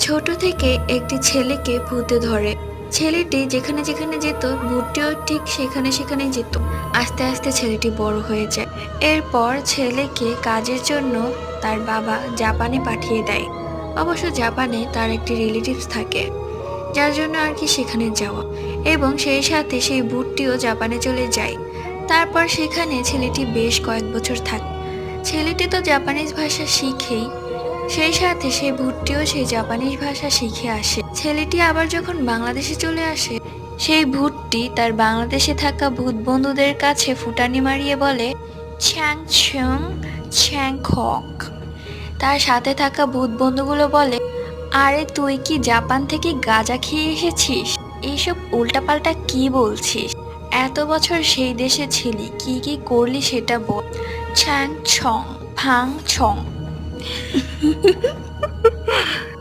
ছোট থেকে একটি ছেলেকে ভূতে ধরে। ছেলেটি যেখানে যেখানে যেত ভূতটিও ঠিক সেখানে সেখানে যেত। আস্তে আস্তে ছেলেটি বড় হয়ে যায়। এরপর ছেলেকে কাজের জন্য তার বাবা জাপানে পাঠিয়ে দেয়। অবশ্য জাপানে তার একটি রিলেটিভস থাকে, যার জন্য আর কি সেখানে যাওয়া। এবং সেই সাথে সেই ভূতটিও জাপানে চলে যায়। তারপর সেখানে ছেলেটি বেশ কয়েক বছর থাকে। ছেলেটি তো জাপানিজ ভাষা শিখেই, সেই সাথে সেই ভূতটিও সেই জাপানিজ ভাষা শিখে আসে। ছেলেটি আবার যখন বাংলাদেশে চলে আসে, সেই ভূতটি তার বাংলাদেশে থাকা ভূত বন্ধুদের কাছে ফুটানি মারিয়ে বলে ছ্যাং ছুং ছ্যাং খক। তার সাথে থাকা ভূত বন্ধুগুলো বলে, আরে তুই কি জাপান থেকে গাঁজা খেয়ে এসেছিস? এইসব উল্টাপাল্টা কি বলছিস? এত বছর সেই দেশে ছিলি, কি কি করলি সেটা বল। ছ্যাং ছং ফাং ছং।